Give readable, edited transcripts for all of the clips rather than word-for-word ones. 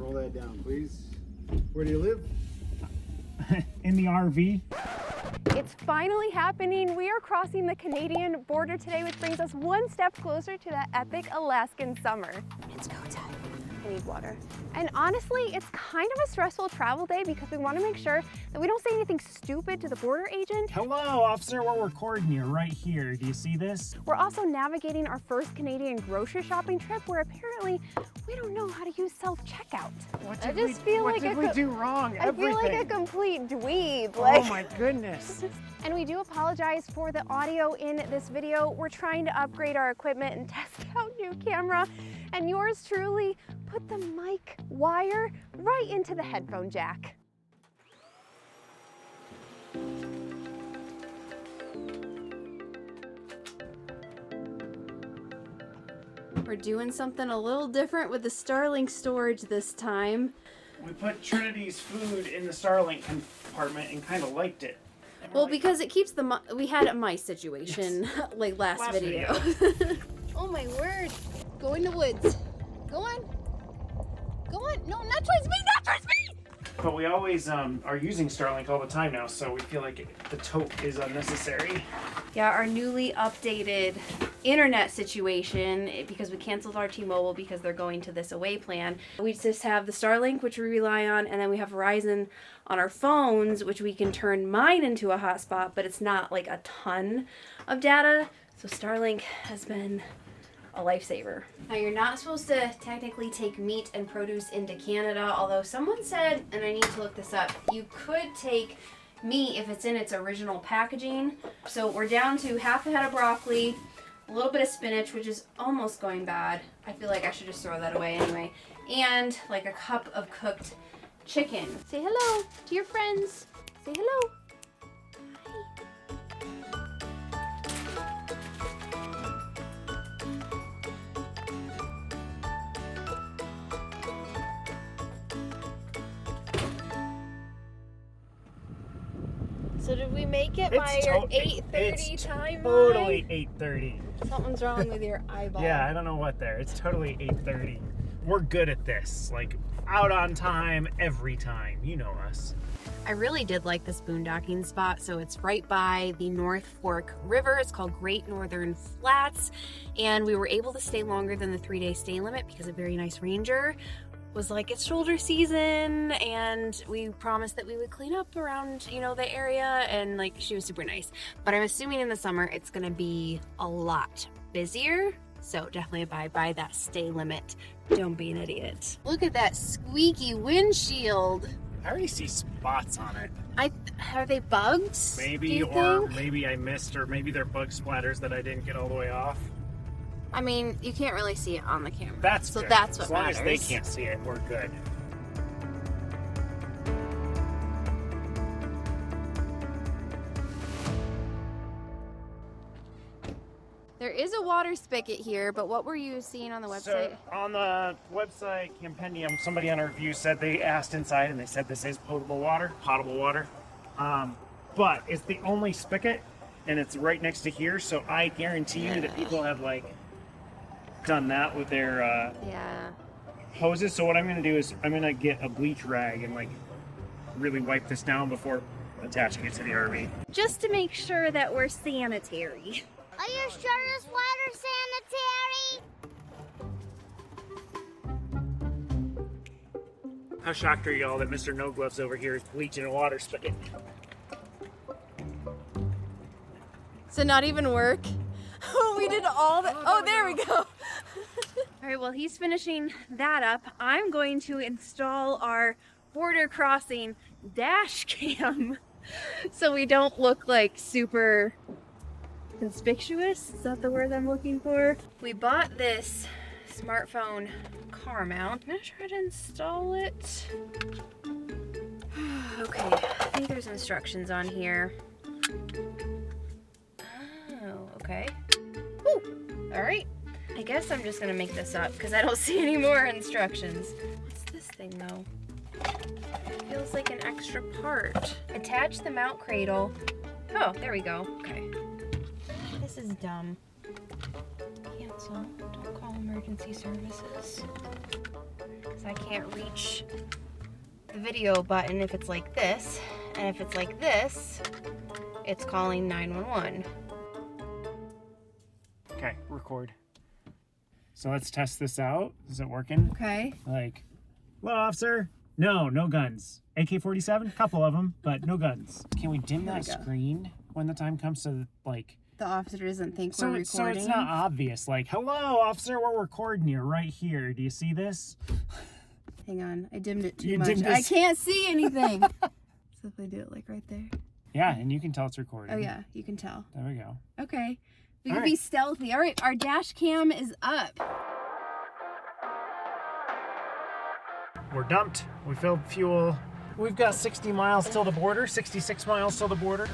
Roll that down, please. Where do you live? In the RV. It's finally happening. We are crossing the Canadian border today, which brings us one step closer to that epic Alaskan summer. It's go time. I need water. And honestly, it's kind of a stressful travel day because we want to make sure that we don't say anything stupid to the border agent. Hello, officer. We're recording you right here. Do you see this? We're also navigating our first Canadian grocery shopping trip where apparently we don't know how to use self-checkout. What did we do wrong? I feel like a complete dweeb. Oh my goodness. And we do apologize for the audio in this video. We're trying to upgrade our equipment and test out new camera. And yours truly put the mic wire right into the headphone jack. We're doing something a little different with the Starlink storage this time. We put Trinity's food in the Starlink compartment and kind of liked it. Well, because it keeps the we had a mice situation like last video. Oh my word. Go in the woods. Go on. Go on. No, not towards me, not towards me! But we always are using Starlink all the time now, so we feel like the tote is unnecessary. Yeah, our newly updated internet situation, because we canceled our T-Mobile because they're going to this away plan. We just have the Starlink, which we rely on, and then we have Verizon on our phones, which we can turn mine into a hotspot, but it's not like a ton of data. So Starlink has been a lifesaver. Now you're not supposed to technically take meat and produce into Canada, although someone said, and I need to look this up, you could take meat if it's in its original packaging. So we're down to half a head of broccoli, a little bit of spinach, which is almost going bad. I feel like I should just throw that away anyway. And like a cup of cooked chicken. Say hello to your friends. Say hello. So did we make it by your 8:30 time? Totally 8:30. Something's wrong with your eyeball. Yeah, I don't know what there. It's totally 8:30. We're good at this. Like, out on time every time. You know us. I really did like this boondocking spot. So it's right by the North Fork River. It's called Great Northern Flats. And we were able to stay longer than the 3-day stay limit because a very nice ranger was like, it's shoulder season, and we promised that we would clean up around, you know, the area, and like, she was super nice. But I'm assuming in the summer it's gonna be a lot busier, so definitely abide by that stay limit. Don't be an idiot. Look at that squeaky windshield. I already see spots on it. Are they bugs? Maybe, or maybe I missed, or maybe they're bug splatters that I didn't get all the way off. I mean, you can't really see it on the camera. That's so good. That's what matters. As long as they can't see it, we're good. There is a water spigot here, but what were you seeing on the website? So on the website compendium, somebody on our review said they asked inside, and they said this is potable water. But it's the only spigot, and it's right next to here. So I guarantee you that people have like done that with their hoses. So what I'm going to do is I'm going to get a bleach rag and like really wipe this down before attaching it to the RV. Just to make sure that we're sanitary. Are you sure this water's sanitary? How shocked are y'all that Mr. No Gloves over here is bleaching a water spigot? So not even work? We did all that. Oh, there we go. All right, well, he's finishing that up. I'm going to install our border crossing dash cam so we don't look like super conspicuous. Is that the word I'm looking for? We bought this smartphone car mount. I'm gonna try to install it. Okay, I think there's instructions on here. Oh, okay. Woo! All right. I guess I'm just gonna make this up because I don't see any more instructions. What's this thing though? It feels like an extra part. Attach the mount cradle. Oh, there we go. Okay. This is dumb. Cancel. Don't call emergency services. So I can't reach the video button if it's like this. And if it's like this, it's calling 911. Okay, record. So let's test this out. Is it working? Okay. Like, hello, officer. No guns. AK-47, couple of them, but no guns. Can we dim that screen when the time comes to, like... The officer doesn't think we're recording. So it's not obvious. Like, hello, officer, we're recording you right here. Do you see this? Hang on, I dimmed it too You much. dimmed I it. can't see anything. So if I do it like right there. Yeah, and you can tell it's recording. Oh yeah, you can tell. There we go. Okay. We All can right. be stealthy. All right, our dash cam is up. We're dumped. We filled fuel. We've got 60 miles till the border, 66 miles till the border.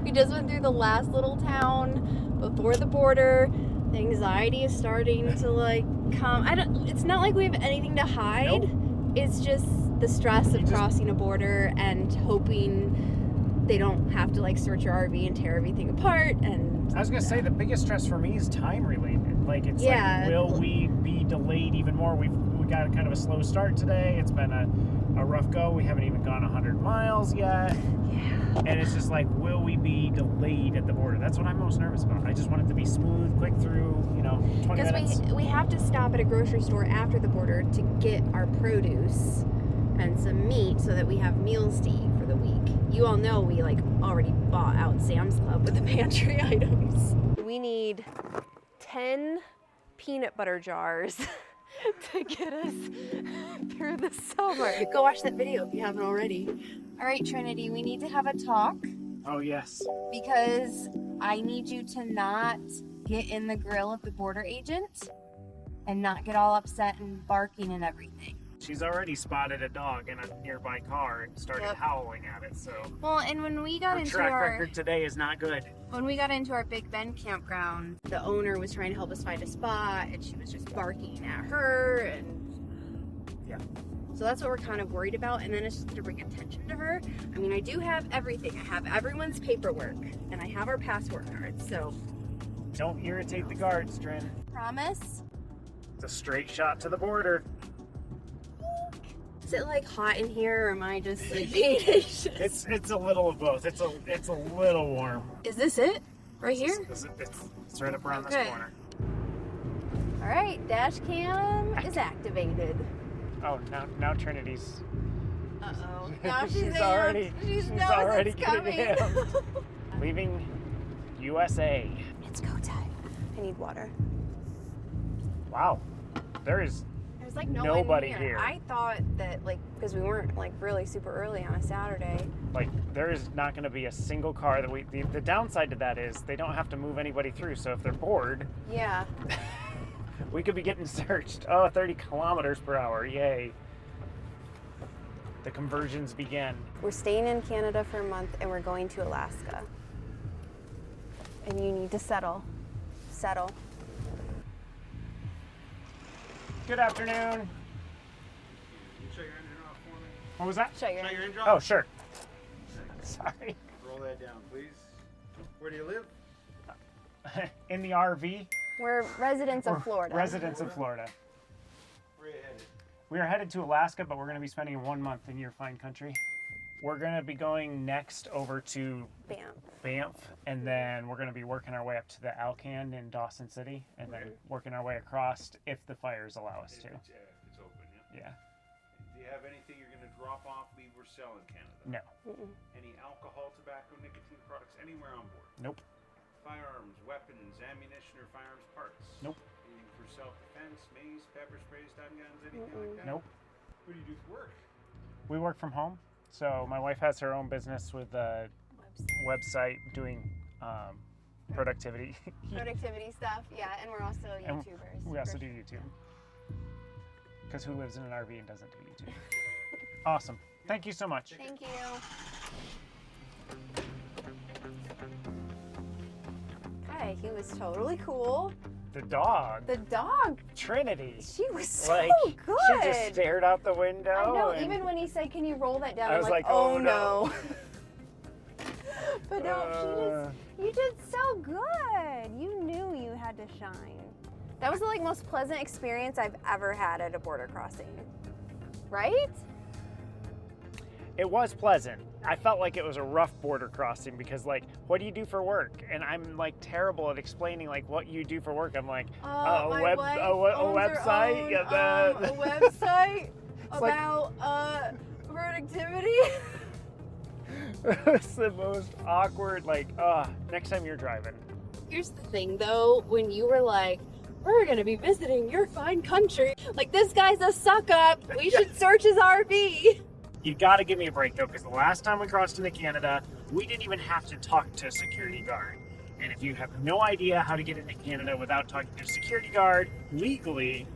We just went through the last little town before the border. The anxiety is starting to like come. It's not like we have anything to hide. Nope. It's just the stress of crossing a border and hoping they don't have to like search your RV and tear everything apart. And I was gonna say the biggest stress for me is time related. Like it's Yeah. like, will we be delayed even more? We got kind of a slow start today. It's been a rough go. We haven't even gone 100 miles yet. yeah. And it's just like, will we be delayed at the border? That's what I'm most nervous about. I just want it to be smooth, quick through, 20 minutes. Because we have to stop at a grocery store after the border to get our produce and some meat so that we have meals to eat for the week. You all know we like already bought out Sam's Club with the pantry items. We need 10 peanut butter jars to get us through the summer. Go watch that video if you haven't already. All right, Trinity, we need to have a talk Oh, yes. because I need you to not get in the grill of the border agent and not get all upset and barking and everything. She's already spotted a dog in a nearby car and started Yep. howling at it, so Well, and when we got her into track our record today is not good. Big Bend campground, the owner was trying to help us find a spot and she was just barking at her and Yeah. so that's what we're kind of worried about, and then it's just going to bring attention to her. I mean, I do have everything. I have everyone's paperwork and I have our passport cards, so Don't irritate the guards, Trin. promise. It's a straight shot to the border. Is it like hot in here or am I just like being anxious? It's a little of both. It's a little warm. Is this it? Right here? It's right up around Okay. this corner. All right, dash cam is activated. Oh, now Trinity's. Uh-oh. Now she's She's amped. already- She she's knows already it's getting coming. amped. Leaving USA. It's go time. I need water. Wow. There's There's like no Nobody one here. I thought that like because we weren't like really super early on a Saturday. there is not going to be a single car that the downside to that is they don't have to move anybody through. So if they're bored, Yeah. we could be getting searched. Oh, 30 kilometers per hour. Yay. The conversions begin. We're staying in Canada for a month and we're going to Alaska. And you need to settle. Settle. Good afternoon. Can you shut your engine off for me? What was that? Shut your Shut your engine Oh, off. sure. Sorry. Roll that down, please. Where do you live? In the RV. We're residents We're of Florida. Residents of Florida. Where are you headed? We are headed to Alaska, but we're going to be spending 1 month in your fine country. We're going to be going next over to Bam. Banff, and then we're going to be working our way up to the Alcan in Dawson City, and then working our way across if the fires allow us to. It's open, yeah. Yeah. Do you have anything you're going to drop off, leave, or sell in Canada? No. Any alcohol, tobacco, nicotine products anywhere on board? Nope. Firearms, weapons, ammunition, or firearms parts? Nope. Anything for self-defense, mace, pepper sprays, stun guns, anything like that? Nope. What do you do for work? We work from home. So my wife has her own business with a website doing productivity. Productivity stuff, yeah, and we're also And YouTubers. we also do YouTube. Because who lives in an RV and doesn't do YouTube? Awesome. Thank you so much. Thank you. Okay, he was totally cool. The dog. The dog. Trinity. She was so like, good. She just stared out the window. I know. and Even when he said, "Can you roll that down?" I I'm was like, like, "Oh oh, no." But no, You did so good. You knew you had to shine. that was the like most pleasant experience I've ever had at a border crossing. Right? It was pleasant. I felt like it was a rough border crossing because, like, what do you do for work? And I'm like terrible at explaining like what you do for work. I'm like My wife a owns her website, own, yeah, a website like- about productivity. It's the most awkward. Like, next time you're driving. Here's the thing, though, when you were like, "We're gonna be visiting your fine country," like, this guy's a suck up. We should search his RV. You got to give me a break though, because the last time we crossed into Canada, we didn't even have to talk to a security guard. And if you have no idea how to get into Canada without talking to a security guard legally,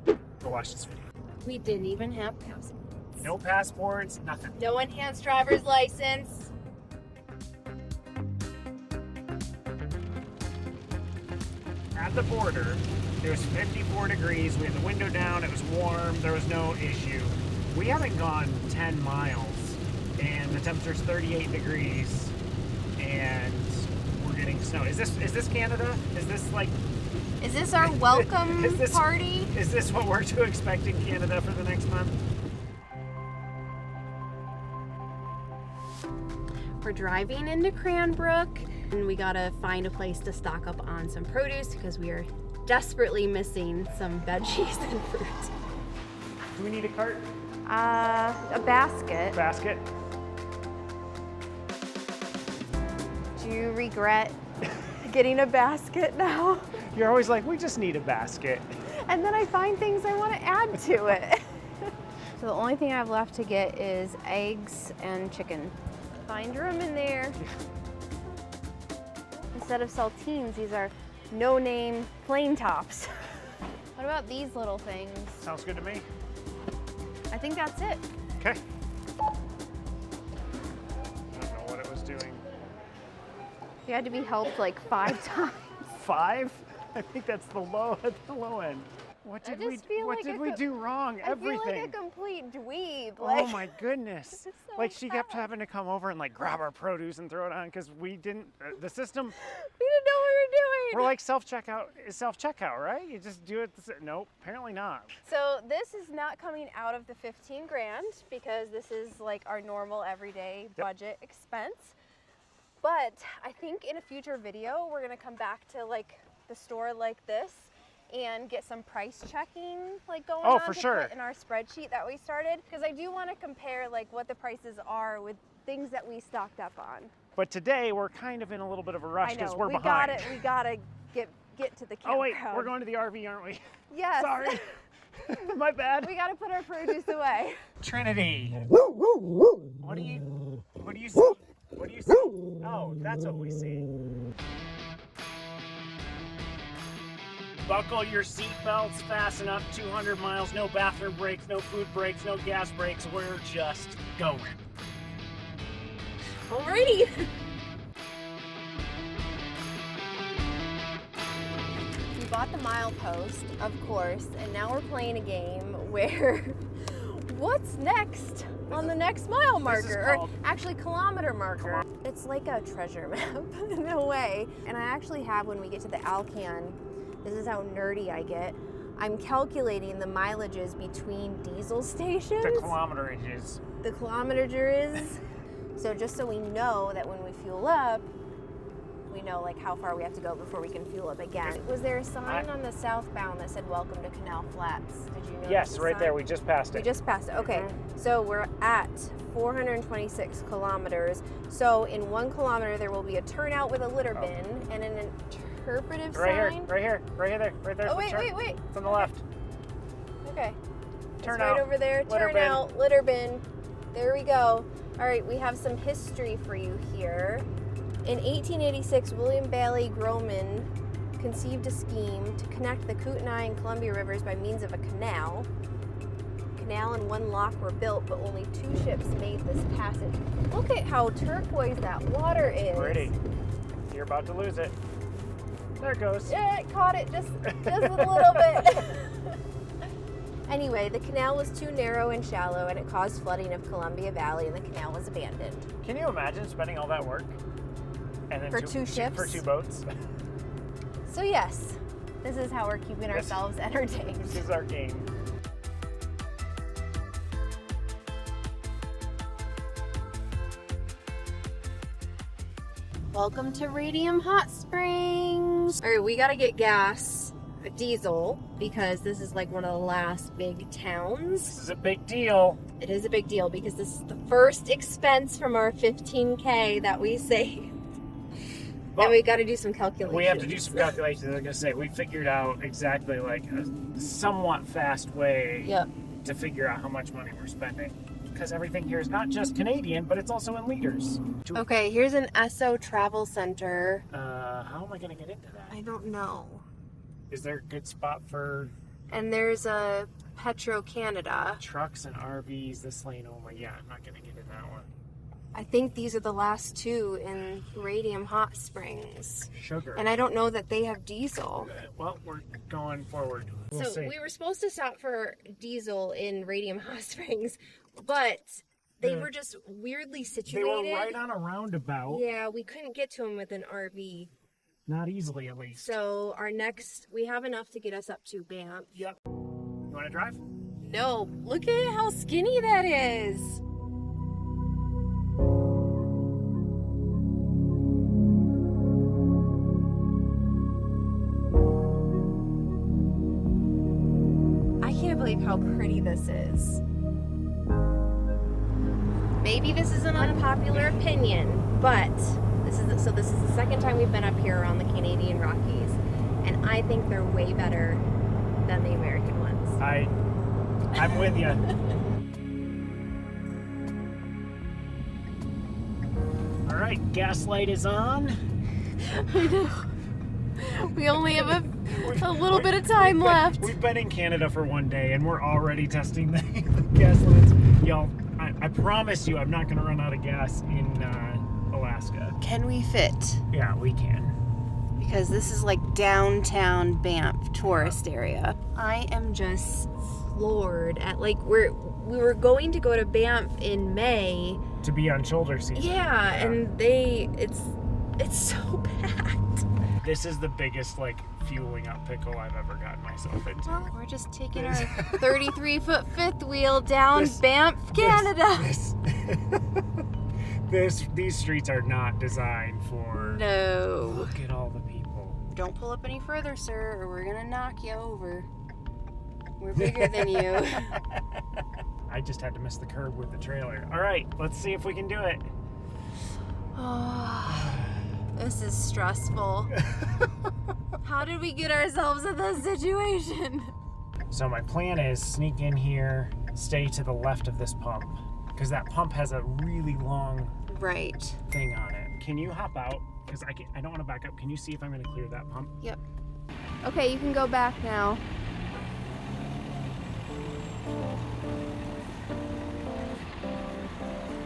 go watch this video. We didn't even have passports. No passports, nothing. No enhanced driver's license. At the border, it was 54 degrees. We had the window down. It was warm. There was no issue. We haven't gone 10 miles, and the temperature's 38 degrees, and we're getting snow. Is this Canada? Is this like? Is this our welcome Is this- party? Is this what we're to expect in Canada for the next month? We're driving into Cranbrook, and we gotta find a place to stock up on some produce because we are desperately missing some veggies and fruit. Do we need a cart? A basket. Basket? Do you regret getting a basket now? You're always like, we just need a basket. And then I find things I want to add to it. So the only thing I have left to get is eggs and chicken. Find room in there. Instead of saltines, these are no-name plain tops. What about these little things? Sounds good to me. I think that's it. Okay. I don't know what it was doing. You had to be helped like 5 times. 5? I think that's the low at the low end. What I did we just feel what like did a we co- do wrong? I feel Everything. like a complete dweeb. Oh Like, my goodness. so Like she kept bad. having to come over and like grab our produce and throw it on because we didn't the system we didn't know what we were doing. we're like self-checkout is self-checkout, right? You just do it nope, apparently not. So this is not coming out of the 15 grand because this is like our normal everyday budget expense. But I think in a future video, we're gonna come back to like the store like this and get some price checking like going Oh, on for to sure. put in our spreadsheet that we started. Because I do want to compare like what the prices are with things that we stocked up on. But today we're kind of in a little bit of a rush I because know, we're we behind. gotta get to the campground. Oh wait, we're going to the RV, aren't we? Yes. Sorry. My bad. We gotta put our produce away. Trinity. What do you see? What do you see? Oh, that's what we see. Buckle your seatbelts, fasten up, 200 miles, no bathroom breaks, no food breaks, no gas breaks, we're just going. Alrighty. We bought the Milepost, of course, and now we're playing a game where what's next on the next mile marker, or called- actually kilometer marker. It's like a treasure map in a way. And I actually have, when we get to the Alcan, this is how nerdy I get, I'm calculating the mileages between diesel stations. The kilometerages. The kilometers. So just so we know that when we fuel up, we know like how far we have to go before we can fuel up again. Was there a sign on the southbound that said "Welcome to Canal Flats"? Did you notice? Yes, the right sign? there. We just passed We it. just passed it. Okay, so we're at 426 kilometers. So in 1 kilometer, there will be a turnout with a litter bin and an interpretive Right here, sign. right here, right there, right there. Oh wait. It's on the left. Okay. Turn It's out. right over there. Litter Turn bin. out, litter bin. There we go. All right, we have some history for you here. In 1886, William Bailey Groman conceived a scheme to connect the Kootenai and Columbia rivers by means of a canal. Canal and 1 lock were built, but only 2 ships made this passage. Look at how turquoise that water is. Pretty. You're about to lose it. There it goes. Yeah, it caught it just a little bit. Anyway, the canal was too narrow and shallow, and it caused flooding of Columbia Valley, and the canal was abandoned. Can you imagine spending all that work? And then For two ships? For 2 boats? So yes, this is how we're keeping ourselves entertained. This is our game. Welcome to Radium Hot Springs. All right, we gotta get gas, diesel, because this is like one of the last big towns. This is a big deal. It is a big deal because this is the first expense from our 15K that we saved. Well, and we got to do some calculations. We have to do some calculations. Like I say, we figured out exactly like a somewhat fast way to figure out how much money we're spending. Because everything here is not just Canadian, but it's also in liters. Okay, here's an Esso travel center. How am I going to get into that? I don't know. Is there a good spot for And there's a Petro Canada. trucks and RVs this lane only? Yeah, I'm not going to get in that one. I think these are the last two in Radium Hot Springs. Sugar. And I don't know that they have diesel. Well, we're going forward. We'll see. We were supposed to stop for diesel in Radium Hot Springs, but they were just weirdly situated. They were right on a roundabout. Yeah, we couldn't get to them with an RV. Not easily, at least. So we have enough to get us up to Banff. Yep. You want to drive? No, look at how skinny that is. I can't believe how pretty this is. Maybe this is an unpopular opinion, but this is the second time we've been up here around the Canadian Rockies, and I think they're way better than the American ones. I'm with you. All right, gas light is on. I know. We only have a little bit of time left. We've been in Canada for 1 day, and we're already testing the gas lights. Y'all, I promise you, I'm not going to run out of gas in Alaska. Can we fit? Yeah, we can. Because this is like downtown Banff tourist area. I am just floored at we were going to go to Banff in May. To be on shoulder season. Yeah, and it's so packed. This is the biggest fueling up pickle I've ever gotten myself into. Well, we're just taking our 33-foot fifth wheel down Banff, Canada. These streets are not designed for. No. Look at all the people. Don't pull up any further, sir, or we're gonna knock you over. We're bigger than you. I just had to miss the curb with the trailer. All right, let's see if we can do it. Oh, this is stressful. How did we get ourselves in this situation? So my plan is sneak in here, stay to the left of this pump, because that pump has a really long thing on it. Can you hop out? Because I don't want to back up. Can you see if I'm going to clear that pump? Yep. Okay, you can go back now.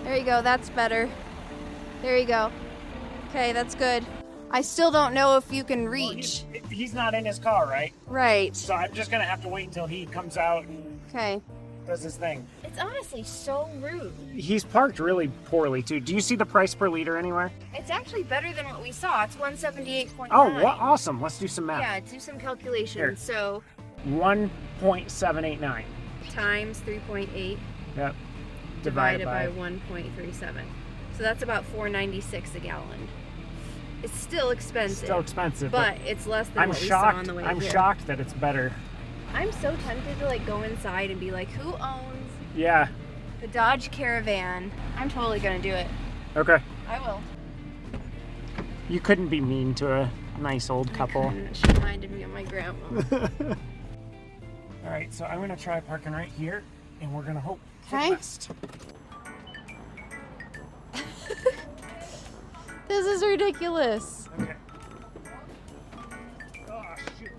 There you go, that's better. There you go. Okay, that's good. I still don't know if you can reach. Well, he's not in his car, right? Right. So I'm just going to have to wait until he comes out and does his thing. It's honestly so rude. He's parked really poorly, too. Do you see the price per liter anywhere? It's actually better than what we saw. It's 178.9. Oh, what? Awesome. Let's do some math. Yeah, do some calculations. Here. So 1.789. times 3.8 Yep. divided by 1.37. So that's about $4.96 a gallon. It's still expensive. Still expensive. But it's less than what we saw on the way I'm here. shocked that it's better. I'm so tempted to go inside and be like, who owns the Dodge Caravan? I'm totally gonna do it. Okay. I will. You couldn't be mean to a nice old couple. She reminded me of my grandma. All right, so I'm gonna try parking right here, and we're gonna hope for the Okay. best. This is ridiculous. Okay. Oh, shoot.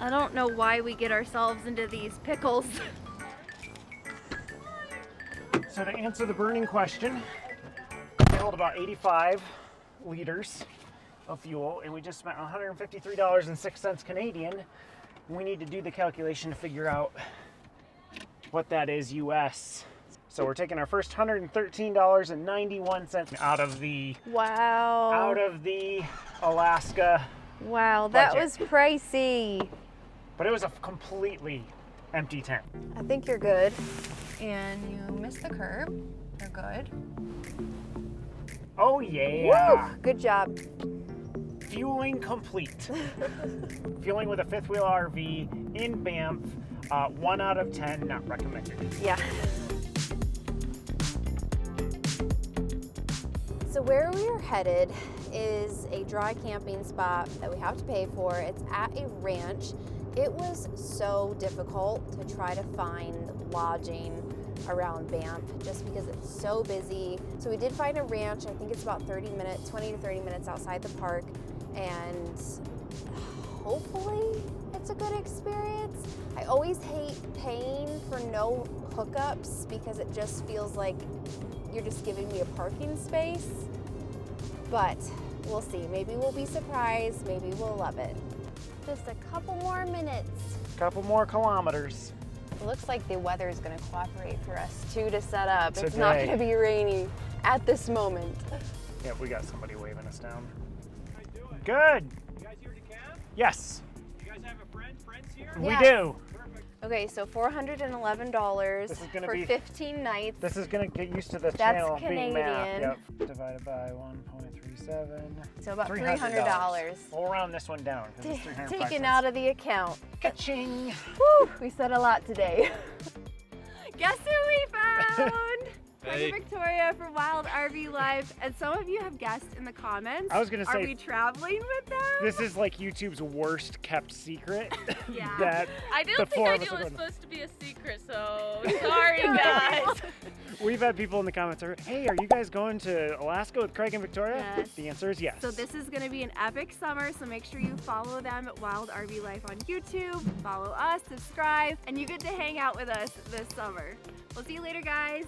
I don't know why we get ourselves into these pickles. So to answer the burning question, they hold about 85 liters of fuel, and we just spent $153.06 Canadian. We need to do the calculation to figure out what that is US. So we're taking our first $113.91 out of the Alaska. Wow, that budget. was pricey. But it was a completely empty tank. I think you're good. And you missed the curb. You're good. Oh yeah. Woo! Good job. Fueling complete. Fueling with a fifth wheel RV in Banff. 1 out of 10, not recommended. Yeah. So where we are headed is a dry camping spot that we have to pay for. It's at a ranch. It was so difficult to try to find lodging around Banff just because it's so busy. So we did find a ranch. I think it's about 20 to 30 minutes outside the park, and hopefully it's a good experience. I always hate paying for no hookups because it just feels like you're just giving me a parking space, but we'll see. Maybe we'll be surprised, maybe we'll love it. Just a couple more minutes. Couple more kilometers. It looks like the weather is going to cooperate for us too to set up. Today. It's not going to be rainy at this moment. Yeah, we got somebody waving us down. How you doing? Good. You guys here to camp? Yes, You guys have a friends here? Yeah. we do. Perfect. Okay, so $411 This is gonna for be- 15 nights. This is gonna get used to the That's channel being math. Canadian. Yep. Divided by 1.37. So about $300. We'll round this one down because it's 305 Taken cents. out of the account. Ka-ching. Whew, we said a lot today. Guess who we found? Hey. Victoria from Wild RV Life, and some of you have guessed in the comments. I was gonna are say- we traveling with them? This is like YouTube's worst kept secret. Yeah. that I the didn't think four I of us knew are it was going- supposed to be a secret, so sorry guys. We've had people in the comments are, hey, are you guys going to Alaska with Craig and Victoria? Yes. The answer is yes. So this is going to be an epic summer, so make sure you follow them at Wild RV Life on YouTube, follow us, subscribe, and you get to hang out with us this summer. We'll see you later, guys.